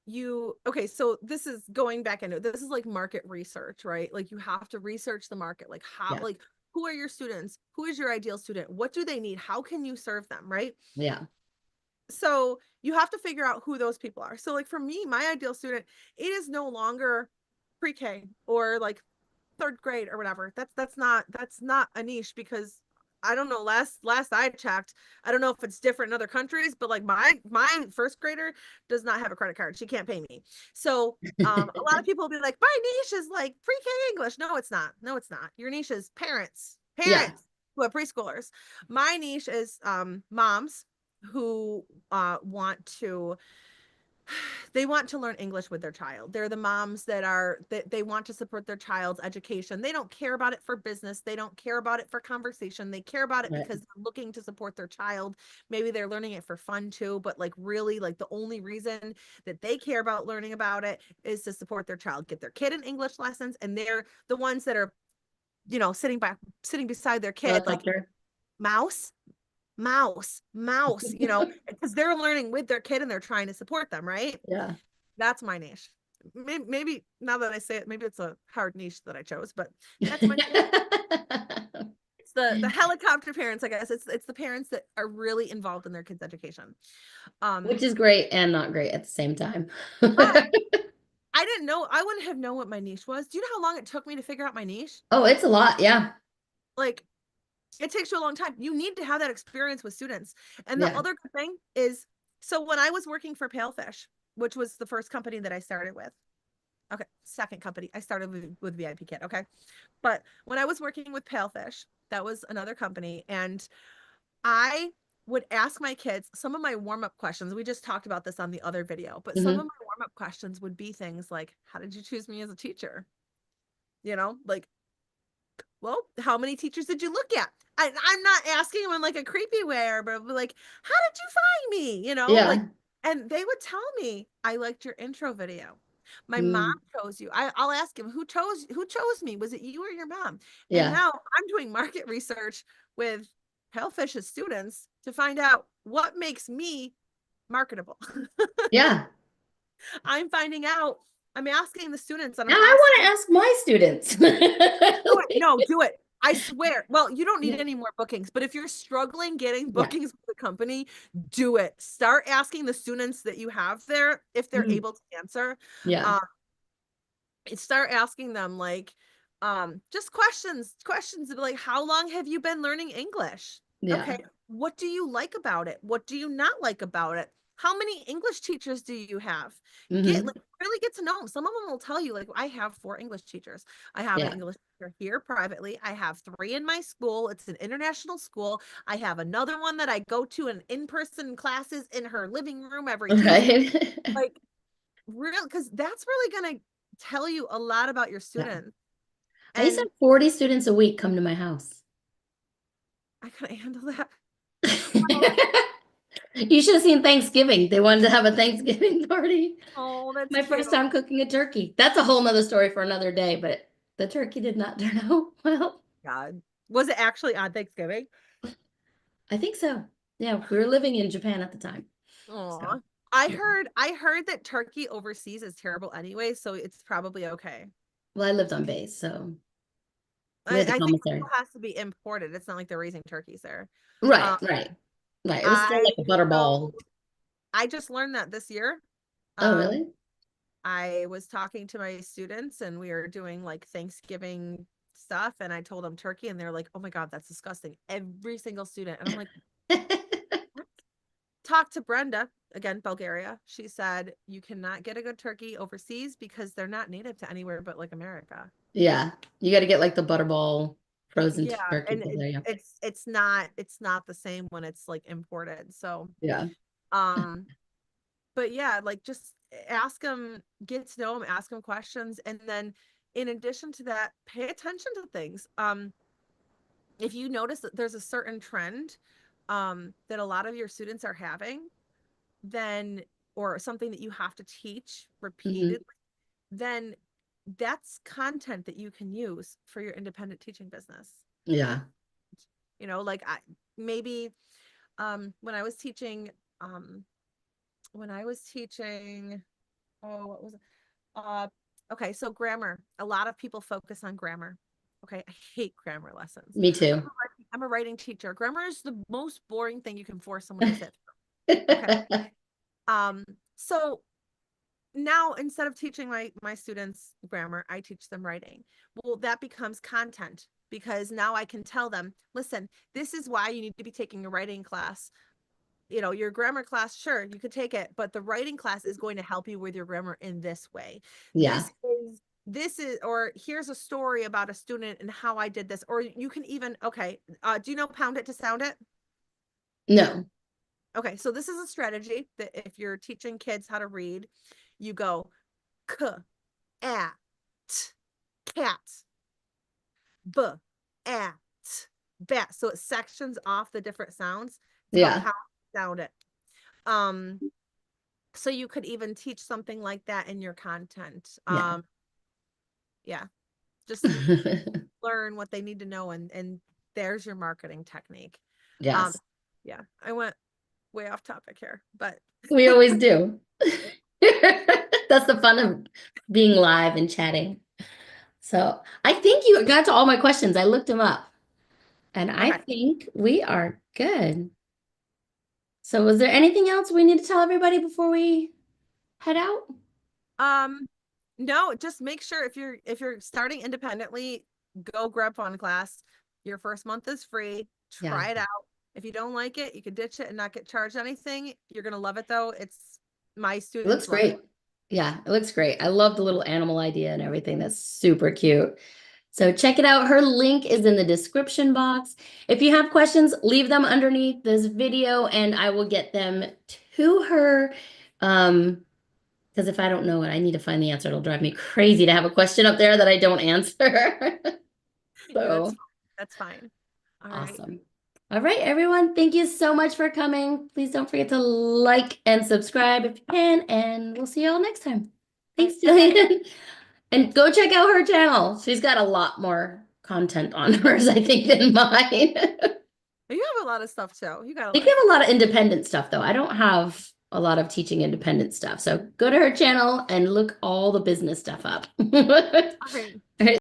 okay, so this is going back into, this is like market research, right? Like you have to research the market, like how, Yeah. like who are your students? Who is your ideal student? What do they need? How can you serve them, right? Yeah. So you have to figure out who those people are. So like for me, my ideal student, it is no longer pre-K or like third grade or whatever. That's not a niche, because I don't know, last I checked, I don't know if it's different in other countries, but like my first grader does not have a credit card. She can't pay me. So a lot of people will be like, my niche is like pre-K English. No, it's not. No, it's not. Your niche is parents. Yeah. Parents who have preschoolers. My niche is moms who want to, they want to learn English with their child. They're the moms that are that they want to support their child's education. They don't care about it for business. They don't care about it for conversation. They care about it Right. because they're looking to support their child. Maybe they're learning it for fun too, but like really like the only reason that they care about learning about it is to support their child, get their kid in English lessons, and they're the ones that are, sitting beside their kid like Helicopter. mouse mouse, because they're learning with their kid and they're trying to support them, right? Yeah. That's my niche. Maybe now that I say it, maybe it's a hard niche that I chose, but that's my niche. It's the helicopter parents, I guess. It's the parents that are really involved in their kids' education. Which Um, is great and not great at the same time. but I didn't know, I wouldn't have known what my niche was. Do you know how long it took me to figure out my niche? Oh, it's a lot. Yeah. Like, it takes you a long time. You need to have that experience with students. And the Yeah. other good thing is, so when I was working for Palefish, which was the first company that I started with, okay, second company, I started with VIP Kit, okay? But when I was working with Palefish, that was another company, and I would ask my kids some of my warm-up questions. We just talked about this on the other video, but some of Hmm. my warm-up questions would be things like, how did you choose me as a teacher? Like, well, how many teachers did you look at? I'm not asking them in like a creepy way, but like, how did you find me? Like, Yeah. and they would tell me, I liked your intro video. My mom Mm. chose you. I'll ask him, who chose me? Was it you or your mom? And Yeah. now I'm doing market research with Hellfish's students to find out what makes me marketable. Yeah. I'm finding out, I'm asking the students on a Now I class. want to ask my students. Do it. No, do it. I swear. Well, you don't need Yeah. any more bookings, but if you're struggling getting Yeah. bookings with the company, do it. Start asking the students that you have there if they're Mhm. able to answer. Yeah. Um, start asking them like just questions like, how long have you been learning English? Okay, Yeah. what do you like about it? What do you not like about it? How many English teachers do you have? Get Hmm. like really get to know them. Some of them will tell you, like, I have 4 English teachers. I have an Yeah. English teacher here privately. I have 3 in my school. It's an international school. I have another one that I go to in in-person classes in her living room every Tuesday. Right. Like, real, because that's really gonna tell you a lot about your Yeah. student. I used to And have 40 students a week come to my house. I couldn't handle that. You should have seen Thanksgiving. They wanted to have a Thanksgiving party. Oh, that's My cute. first time cooking a turkey. That's a whole nother story for another day, but the turkey did not turn out well. God. Was it actually on Thanksgiving? I think so. Yeah, we were living in Japan at the time. So, Oh, I yeah. heard I heard that turkey overseas is terrible anyway, so it's probably okay. Well, I lived on base, so we I, had the I think it commissary. still has to be imported. It's not like they're raising turkeys there. Right, Um, right, right. It was still I like a butter so ball. I just learned that this year. Oh, Um, really? I was talking to my students and we were doing like Thanksgiving stuff, and I told them turkey and they're like, "Oh my God, that's disgusting." Every single student. And I'm like, "What?" Talk to Brenda, again, Bulgaria. She said, "You cannot get a good turkey overseas because they're not native to anywhere but like America." Yeah, you got to get like the butterball frozen Yeah, turkey and for there. Yeah, it's not the same when it's like imported. So, yeah, um but yeah, like just ask them, get to know them, ask them questions, and then in addition to that, pay attention to things. If you notice that there's a certain trend that a lot of your students are having, then or something that you have to teach hmm, repeatedly, then that's content that you can use for your independent teaching business. yeah, Like maybe um when I was teaching um when I was teaching Oh, what was it? Uh, okay, so grammar. A lot of people focus on grammar. Okay, I hate grammar lessons. Me too. I'm a writing teacher. Grammar is the most boring thing you can force someone to sit through. Okay. Um, so now instead of teaching my students grammar, I teach them writing. Well, that becomes content because now I can tell them, listen, this is why you need to be taking a writing class. Your grammar class, sure, you could take it, but the writing class is going to help you with your grammar in this way. Yeah. Or here's a story about a student and how I did this. Or you can even, okay, do you know pound it to sound it? No. Okay, so this is a strategy that if you're teaching kids how to read, you go k, at, cat, b, at, bat. So it sections off the different sounds. It's called Yeah. pound sound it. Um, so you could even teach something like that in your content. Yeah. Yeah, just learn what they need to know, and there's your marketing technique. Um, Yes. yeah, I went way off topic here, but We always do. That's the fun of being live and chatting. So I think you got to all my questions. I looked them up and I okay. think we are good. So was there anything else we need to tell everybody before we head out? Um, no, just make sure if you're starting independently, go grab Funclass. Your first month is free. Yeah, Try it out. If you don't like it, you can ditch it and not get charged anything. You're gonna love it though. It's my it looks students love it. great. Yeah, it looks great. I love the little animal idea and everything. That's super cute. So check it out. Her link is in the description box. If you have questions, leave them underneath this video and I will get them to her. Because if I don't know it, I need to find the answer. It'll drive me crazy to have a question up there that I don't answer. Yeah, So that's fine. All right. awesome. All right, everyone. Thank you so much for coming. Please don't forget to like and subscribe if you can, and we'll see you all next time. All Thanks, right. Bye-bye. Jillian. And go check out her channel. She's got a lot more content on hers, I think, than mine. You have a lot of stuff too. You got a I think lot we of have stuff. a lot of independent stuff, though. I don't have a lot of teaching independent stuff. So go to her channel and look all the business stuff up. All All right. right.